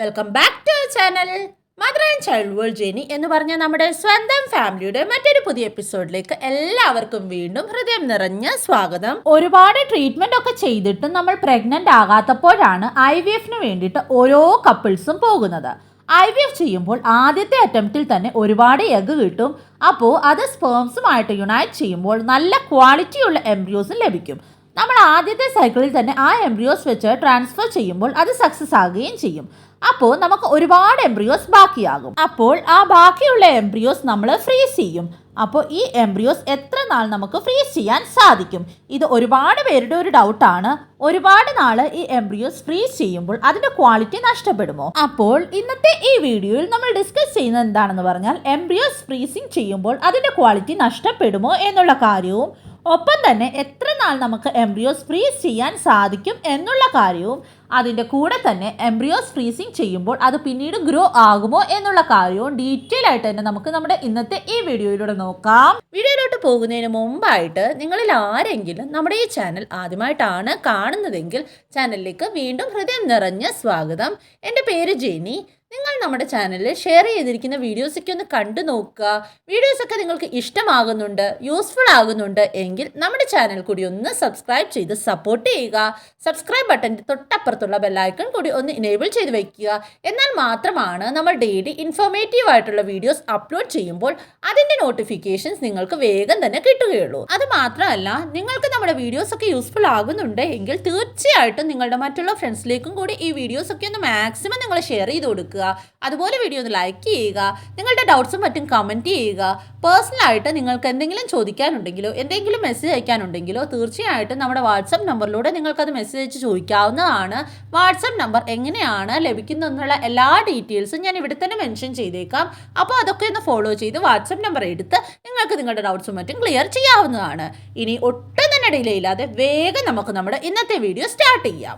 Welcome back to channel mother and child world journey എന്ന് പറഞ്ഞ നമ്മുടെ സ്വന്തം ഫാമിലിയുടെ മറ്റൊരു പുതിയ എപ്പിസോഡിലേക്ക് എല്ലാവർക്കും വീണ്ടും ഹൃദയം നിറഞ്ഞ സ്വാഗതം. ഒരുപാട് ട്രീറ്റ്മെന്റ് ഒക്കെ ചെയ്തിട്ടും നമ്മൾ പ്രഗ്നന്റ് ആകാത്തപ്പോഴാണ് IVF വേണ്ടിയിട്ട് ഓരോ കപ്പിൾസും പോകുന്നത്. IVF ചെയ്യുമ്പോൾ ആദ്യത്തെ അറ്റംപ്റ്റിൽ തന്നെ ഒരുപാട് എഗ് കിട്ടും. അപ്പോൾ അത് സ്പേംസുമായിട്ട് യുണൈറ്റ് ചെയ്യുമ്പോൾ നല്ല ക്വാളിറ്റിയുള്ള എംബ്രിയോസും ലഭിക്കും. നമ്മൾ ആദ്യത്തെ സൈക്കിളിൽ തന്നെ ആ എംബ്രിയോസ് വെച്ച് ട്രാൻസ്ഫർ ചെയ്യുമ്പോൾ അത് സക്സസ് ആകുകയും ചെയ്യും. അപ്പോൾ നമുക്ക് ഒരുപാട് എംബ്രിയോസ് ബാക്കിയാകും. അപ്പോൾ ആ ബാക്കിയുള്ള എംബ്രിയോസ് നമ്മൾ ഫ്രീസ് ചെയ്യും. അപ്പോൾ ഈ എംബ്രിയോസ് എത്ര നാൾ നമുക്ക് ഫ്രീസ് ചെയ്യാൻ സാധിക്കും? ഇത് ഒരുപാട് പേരുടെ ഒരു ഡൗട്ടാണ്. ഒരുപാട് നാൾ ഈ എംബ്രിയോസ് ഫ്രീസ് ചെയ്യുമ്പോൾ അതിൻ്റെ ക്വാളിറ്റി നഷ്ടപ്പെടുമോ? അപ്പോൾ ഇന്നത്തെ ഈ വീഡിയോയിൽ നമ്മൾ ഡിസ്കസ് ചെയ്യുന്നത് എന്താണെന്ന് പറഞ്ഞാൽ എംബ്രിയോസ് ഫ്രീസിങ് ചെയ്യുമ്പോൾ അതിൻ്റെ ക്വാളിറ്റി നഷ്ടപ്പെടുമോ എന്നുള്ള കാര്യവും ഒപ്പം തന്നെ എത്ര നാൾ നമുക്ക് എംബ്രിയോസ് ഫ്രീസ് ചെയ്യാൻ സാധിക്കും എന്നുള്ള കാര്യവും അതിൻ്റെ കൂടെ തന്നെ എംബ്രിയോസ് ഫ്രീസിങ് ചെയ്യുമ്പോൾ അത് പിന്നീട് ഗ്രോ ആകുമോ എന്നുള്ള കാര്യവും ഡീറ്റെയിൽ ആയിട്ട് തന്നെ നമുക്ക് നമ്മുടെ ഇന്നത്തെ ഈ വീഡിയോയിലൂടെ നോക്കാം. വീഡിയോയിലോട്ട് പോകുന്നതിന് മുമ്പായിട്ട് നിങ്ങളിൽ ആരെങ്കിലും നമ്മുടെ ഈ ചാനൽ ആദ്യമായിട്ടാണ് കാണുന്നതെങ്കിൽ ചാനലിലേക്ക് വീണ്ടും ഹൃദയം നിറഞ്ഞ സ്വാഗതം. എൻ്റെ പേര് ജെനി. നിങ്ങൾ നമ്മുടെ ചാനലിൽ ഷെയർ ചെയ്തിരിക്കുന്ന വീഡിയോസൊക്കെ ഒന്ന് കണ്ടു നോക്കുക. വീഡിയോസൊക്കെ നിങ്ങൾക്ക് ഇഷ്ടമാകുന്നുണ്ട്, യൂസ്ഫുൾ ആകുന്നുണ്ട് എങ്കിൽ നമ്മുടെ ചാനൽ കൂടി ഒന്ന് സബ്സ്ക്രൈബ് ചെയ്ത് സപ്പോർട്ട് ചെയ്യുക. സബ്സ്ക്രൈബ് ബട്ടൻ്റെ തൊട്ടപ്പുറത്തുള്ള ബെല്ലൈക്കൺ കൂടി ഒന്ന് ഇനേബിൾ ചെയ്ത് വയ്ക്കുക. എന്നാൽ മാത്രമാണ് നമ്മൾ ഡെയിലി ഇൻഫോർമേറ്റീവ് ആയിട്ടുള്ള വീഡിയോസ് അപ്ലോഡ് ചെയ്യുമ്പോൾ അതിൻ്റെ നോട്ടിഫിക്കേഷൻസ് നിങ്ങൾക്ക് വേഗം തന്നെ കിട്ടുകയുള്ളൂ. അത് മാത്രമല്ല, നിങ്ങൾക്ക് നമ്മുടെ വീഡിയോസൊക്കെ യൂസ്ഫുൾ ആകുന്നുണ്ട് എങ്കിൽ തീർച്ചയായിട്ടും നിങ്ങളുടെ മറ്റുള്ള ഫ്രണ്ട്സിലേക്കും കൂടി ഈ വീഡിയോസൊക്കെ ഒന്ന് മാക്സിമം നിങ്ങൾ ഷെയർ ചെയ്ത് കൊടുക്കുക. അതുപോലെ വീഡിയോ ഒന്ന് ലൈക്ക് ചെയ്യുക. നിങ്ങളുടെ ഡൗട്ട്സും മറ്റും കമൻറ്റ് ചെയ്യുക. പേഴ്സണലായിട്ട് നിങ്ങൾക്ക് എന്തെങ്കിലും ചോദിക്കാനുണ്ടെങ്കിലോ എന്തെങ്കിലും മെസ്സേജ് അയക്കാനുണ്ടെങ്കിലോ തീർച്ചയായിട്ടും നമ്മുടെ വാട്സപ്പ് നമ്പറിലൂടെ നിങ്ങൾക്കത് മെസ്സേജ് അയച്ച് ചോദിക്കാവുന്നതാണ്. വാട്സപ്പ് നമ്പർ എങ്ങനെയാണ് ലഭിക്കുന്നതെന്നുള്ള എല്ലാ ഡീറ്റെയിൽസും ഞാൻ ഇവിടെ തന്നെ മെൻഷൻ ചെയ്തേക്കാം. അപ്പോൾ അതൊക്കെ ഒന്ന് ഫോളോ ചെയ്ത് വാട്സപ്പ് നമ്പർ എടുത്ത് നിങ്ങൾക്ക് നിങ്ങളുടെ ഡൗട്ട്സും മറ്റും ക്ലിയർ ചെയ്യാവുന്നതാണ്. ഇനി ഒട്ടും തന്നെ ഡിലേ ഇല്ലാതെ വേഗം നമുക്ക് നമ്മുടെ ഇന്നത്തെ വീഡിയോ സ്റ്റാർട്ട് ചെയ്യാം.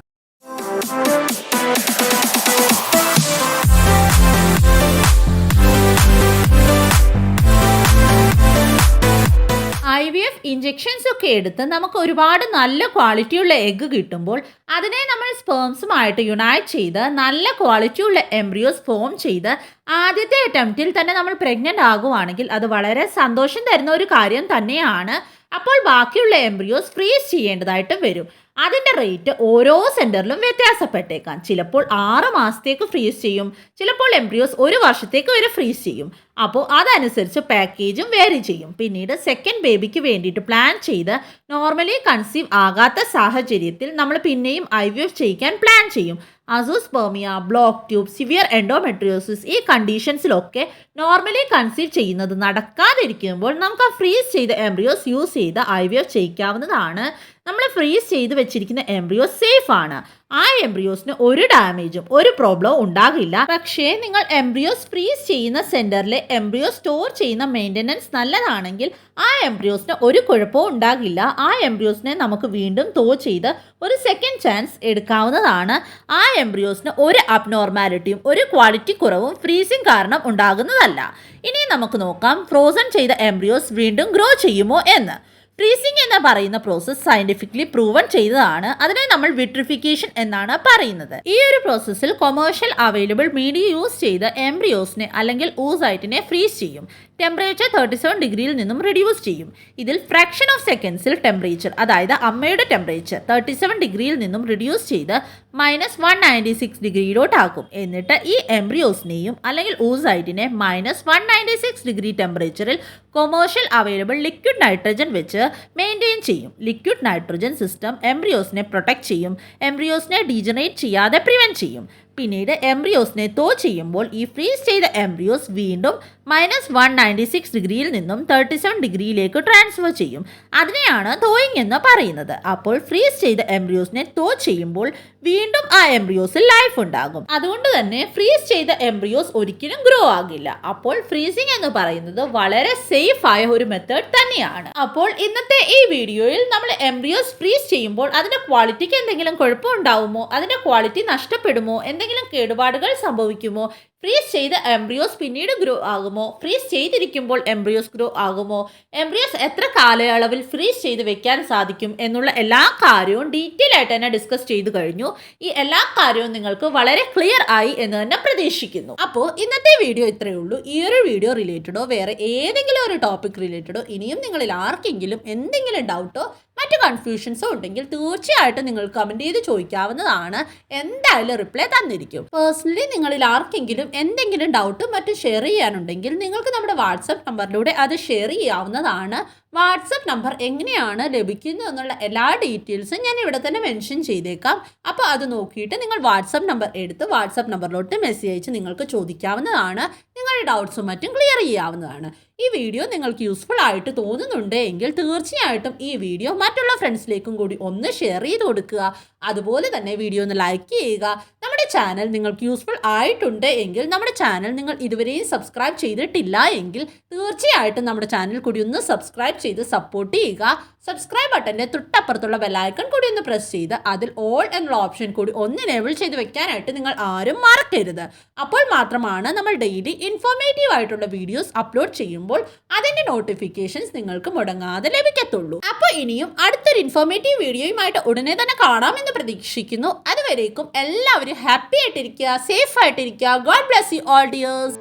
IVF ഇഞ്ചെക്ഷൻസ് ഒക്കെ എടുത്ത് നമുക്ക് ഒരുപാട് നല്ല ക്വാളിറ്റിയുള്ള എഗ്ഗ് കിട്ടുമ്പോൾ അതിനെ നമ്മൾ സ്പേംസുമായിട്ട് യുണൈറ്റ് ചെയ്ത് നല്ല ക്വാളിറ്റിയുള്ള എംബ്രിയോസ് ഫോം ചെയ്ത് ആദ്യത്തെ അറ്റംപ്റ്റിൽ തന്നെ നമ്മൾ പ്രഗ്നൻ്റ് ആകുവാണെങ്കിൽ അത് വളരെ സന്തോഷം തരുന്ന ഒരു കാര്യം തന്നെയാണ്. അപ്പോൾ ബാക്കിയുള്ള എംബ്രിയോസ് ഫ്രീസ് ചെയ്യേണ്ടതായിട്ട് വരും. അതിൻ്റെ റേറ്റ് ഓരോ സെൻറ്ററിലും വ്യത്യാസപ്പെട്ടേക്കാം. ചിലപ്പോൾ 6 മാസത്തേക്ക് ഫ്രീസ് ചെയ്യും, ചിലപ്പോൾ എംബ്രിയോസ് 1 വർഷത്തേക്ക് വരെ ഫ്രീസ് ചെയ്യും. അപ്പോൾ അതനുസരിച്ച് പാക്കേജും വേരി ചെയ്യും. പിന്നീട് സെക്കൻഡ് ബേബിക്ക് വേണ്ടിയിട്ട് പ്ലാൻ ചെയ്ത് നോർമലി കൺസീവ് ആകാത്ത സാഹചര്യത്തിൽ നമ്മൾ പിന്നെയും IVF ചെയ്യിക്കാൻ പ്ലാൻ ചെയ്യും. Azoospermia, block tube, severe endometriosis ഈ കണ്ടീഷൻസിലൊക്കെ നോർമലി കൺസീവ് ചെയ്യുന്നത് നടക്കാതിരിക്കുമ്പോൾ നമുക്ക് ആ ഫ്രീസ് ചെയ്ത എംബ്രിയോസ് യൂസ് ചെയ്ത് IVF ചെയ്യിക്കാവുന്നതാണ്. നമ്മൾ ഫ്രീസ് ചെയ്ത് വെച്ചിരിക്കുന്ന എംബ്രിയോസ് സേഫ് ആണ്. ആ എംബ്രിയോസിന് ഒരു ഡാമേജും ഒരു പ്രോബ്ലവും ഉണ്ടാകില്ല. പക്ഷേ നിങ്ങൾ എംബ്രിയോസ് ഫ്രീസ് ചെയ്യുന്ന സെൻറ്ററിലെ എംബ്രിയോ സ്റ്റോർ ചെയ്യുന്ന മെയിൻ്റനൻസ് നല്ലതാണെങ്കിൽ ആ എംബ്രിയോസിന് ഒരു കുഴപ്പവും ഉണ്ടാകില്ല. ആ എംബ്രിയോസിനെ നമുക്ക് വീണ്ടും തോ ചെയ്ത് ഒരു സെക്കൻഡ് ചാൻസ് എടുക്കാവുന്നതാണ്. ആ എംബ്രിയോസിന് ഒരു അബ്നോർമാലിറ്റിയും ഒരു ക്വാളിറ്റി കുറവും ഫ്രീസിങ് കാരണം ഉണ്ടാകുന്നതല്ല. ഇനി നമുക്ക് നോക്കാം ഫ്രോസൺ ചെയ്ത എംബ്രിയോസ് വീണ്ടും ഗ്രോ ചെയ്യുമോ എന്ന്. ഫ്രീസിംഗ് എന്ന് പറയുന്ന പ്രോസസ്സ് സയന്റിഫിക്കലി പ്രൂവൺ ചെയ്തതാണ്. അതിനെ നമ്മൾ വിട്രിഫിക്കേഷൻ എന്നാണ് പറയുന്നത്. ഈ ഒരു പ്രോസസ്സിൽ കൊമേഴ്ഷ്യൽ അവൈലബിൾ മീഡിയ യൂസ് ചെയ്ത് എംബ്രിയോസിനെ അല്ലെങ്കിൽ ഊസൈറ്റിനെ ഫ്രീസ് ചെയ്യും. ടെമ്പറേച്ചർ 37 ഡിഗ്രിയിൽ നിന്നും റിഡ്യൂസ് ചെയ്യും. ഇതിൽ ഫ്രാക്ഷൻ ഓഫ് സെക്കൻഡ്സിൽ ടെമ്പറേച്ചർ, അതായത് അമ്മയുടെ ടെമ്പറേച്ചർ 37 ഡിഗ്രിയിൽ നിന്നും റിഡ്യൂസ് ചെയ്ത് -196 ഡിഗ്രിയിലോട്ടാക്കും. എന്നിട്ട് ഈ എംബ്രിയോസിനെയും അല്ലെങ്കിൽ ഊസൈറ്റിനെ -196 ഡിഗ്രി ടെമ്പറേച്ചറിൽ കൊമേഴ്ഷ്യൽ അവൈലബിൾ ലിക്വിഡ് നൈട്രജൻ വെച്ച് മെയിൻറ്റെയിൻ ചെയ്യും. ലിക്വിഡ് നൈട്രജൻ സിസ്റ്റം എംബ്രിയോസിനെ പ്രൊട്ടക്ട് ചെയ്യും, എംബ്രിയോസിനെ ഡീജനറേറ്റ് ചെയ്യാതെ പ്രിവെൻറ്റ് ചെയ്യും. പിന്നീട് എംബ്രിയോസിനെ തോ ചെയ്യുമ്പോൾ ഈ ഫ്രീസ് ചെയ്ത എംബ്രിയോസ് വീണ്ടും -196 ഡിഗ്രിയിൽ നിന്നും 37 ഡിഗ്രിയിലേക്ക് ട്രാൻസ്ഫർ ചെയ്യും. അതിനെയാണ് തോയിങ് എന്ന് പറയുന്നത്. അപ്പോൾ ഫ്രീസ് ചെയ്ത എംബ്രിയോസിനെ തോ ചെയ്യുമ്പോൾ വീണ്ടും ആ എംബ്രിയോസിൽ ലൈഫ് ഉണ്ടാകും. അതുകൊണ്ട് തന്നെ ഫ്രീസ് ചെയ്ത എംബ്രിയോസ് ഒരിക്കലും ഗ്രോ ആകില്ല. അപ്പോൾ ഫ്രീസിംഗ് എന്ന് പറയുന്നത് വളരെ സേഫ് ആയ ഒരു മെത്തേഡ് തന്നെയാണ്. അപ്പോൾ ഇന്നത്തെ ഈ വീഡിയോയിൽ നമ്മൾ എംബ്രിയോസ് ഫ്രീസ് ചെയ്യുമ്പോൾ അതിൻ്റെ ക്വാളിറ്റിക്ക് എന്തെങ്കിലും കുഴപ്പമുണ്ടാവുമോ, അതിൻ്റെ ക്വാളിറ്റി നഷ്ടപ്പെടുമോ, എന്തെങ്കിലും എന്തെങ്കിലും കേടുപാടുകൾ സംഭവിക്കുമോ? ഫ്രീസ് ചെയ്ത എംബ്രിയോസ് പിന്നീട് ഗ്രോ ആകുമോ? ഫ്രീസ് ചെയ്തിരിക്കുമ്പോൾ എംബ്രിയോസ് ഗ്രോ ആകുമോ? എംബ്രിയോസ് എത്ര കാലയളവിൽ ഫ്രീസ് ചെയ്ത് വെക്കാൻ സാധിക്കും എന്നുള്ള എല്ലാ കാര്യവും ഡീറ്റെയിൽ ആയിട്ട് തന്നെ ഡിസ്കസ് ചെയ്തു കഴിഞ്ഞു. ഈ എല്ലാ കാര്യവും നിങ്ങൾക്ക് വളരെ ക്ലിയർ ആയി എന്ന് തന്നെ പ്രതീക്ഷിക്കുന്നു. അപ്പോൾ ഇന്നത്തെ വീഡിയോ ഇത്രയേ ഉള്ളൂ. ഈ ഒരു വീഡിയോ റിലേറ്റഡോ വേറെ ഏതെങ്കിലും ഒരു ടോപ്പിക് റിലേറ്റഡോ ഇനിയും നിങ്ങളിൽ ആർക്കെങ്കിലും എന്തെങ്കിലും ഡൗട്ടോ മറ്റു കൺഫ്യൂഷൻസോ ഉണ്ടെങ്കിൽ തീർച്ചയായിട്ടും നിങ്ങൾ കമൻറ്റ് ചെയ്ത് ചോദിക്കാവുന്നതാണ്. എന്തായാലും റിപ്ലൈ തന്നിരിക്കും. പേഴ്സണലി നിങ്ങളിൽ ആർക്കെങ്കിലും എന്തെങ്കിലും ഡൗട്ടും മറ്റും ഷെയർ ചെയ്യാനുണ്ടെങ്കിൽ നിങ്ങൾക്ക് നമ്മുടെ വാട്സപ്പ് നമ്പറിലൂടെ അത് ഷെയർ ചെയ്യാവുന്നതാണ്. വാട്സപ്പ് നമ്പർ എങ്ങനെയാണ് ലഭിക്കുന്നത് എന്നുള്ള എല്ലാ ഡീറ്റെയിൽസും ഞാൻ ഇവിടെ തന്നെ മെൻഷൻ ചെയ്തേക്കാം. അപ്പോൾ അത് നോക്കിയിട്ട് നിങ്ങൾ വാട്സപ്പ് നമ്പർ എടുത്ത് വാട്സപ്പ് നമ്പറിലോട്ട് മെസ്സേജ് അയച്ച് നിങ്ങൾക്ക് ചോദിക്കാവുന്നതാണ്. നിങ്ങളുടെ ഡൗട്ട്സും മറ്റും ക്ലിയർ ചെയ്യാവുന്നതാണ്. ഈ വീഡിയോ നിങ്ങൾക്ക് യൂസ്ഫുൾ ആയിട്ട് തോന്നുന്നുണ്ട് എങ്കിൽ തീർച്ചയായിട്ടും ഈ വീഡിയോ മറ്റുള്ള ഫ്രണ്ട്സിലേക്കും കൂടി ഒന്ന് ഷെയർ ചെയ്ത് കൊടുക്കുക. അതുപോലെ തന്നെ വീഡിയോ ഒന്ന് ലൈക്ക് ചെയ്യുക. നമ്മുടെ ചാനൽ നിങ്ങൾക്ക് യൂസ്ഫുൾ ആയിട്ടുണ്ട് എങ്കിൽ നമ്മുടെ ചാനൽ നിങ്ങൾ ഇതുവരെയും സബ്സ്ക്രൈബ് ചെയ്തിട്ടില്ല എങ്കിൽ തീർച്ചയായിട്ടും നമ്മുടെ ചാനൽ കൂടി ഒന്ന് സബ്സ്ക്രൈബ് ചെയ്ത് സപ്പോർട്ട് ചെയ്യുക. സബ്സ്ക്രൈബ് ബട്ടൻ്റെ തൊട്ടപ്പുറത്തുള്ള ബെല്ലൈക്കൺ കൂടി ഒന്ന് പ്രസ് ചെയ്ത് അതിൽ ഓൾ എന്നുള്ള ഓപ്ഷൻ കൂടി ഒന്ന് എനേബിൾ ചെയ്ത് വെക്കാനായിട്ട് നിങ്ങൾ ആരും മറക്കരുത്. അപ്പോൾ മാത്രമാണ് നമ്മൾ ഡെയിലി ഇൻഫോർമേറ്റീവ് ആയിട്ടുള്ള വീഡിയോസ് അപ്ലോഡ് ചെയ്യുമ്പോൾ അതിൻ്റെ നോട്ടിഫിക്കേഷൻസ് നിങ്ങൾക്ക് മുടങ്ങാതെ ലഭിക്കത്തുള്ളൂ. അപ്പോൾ ഇനിയും അടുത്തൊരു ഇൻഫോർമേറ്റീവ് വീഡിയോയുമായിട്ട് ഉടനെ തന്നെ കാണാമെന്ന് പ്രതീക്ഷിക്കുന്നു. അതുവരേക്കും എല്ലാവരും ഹാപ്പി ആയിട്ടിരിക്കുക, സേഫ് ആയിട്ടിരിക്കുക. God bless you all dears.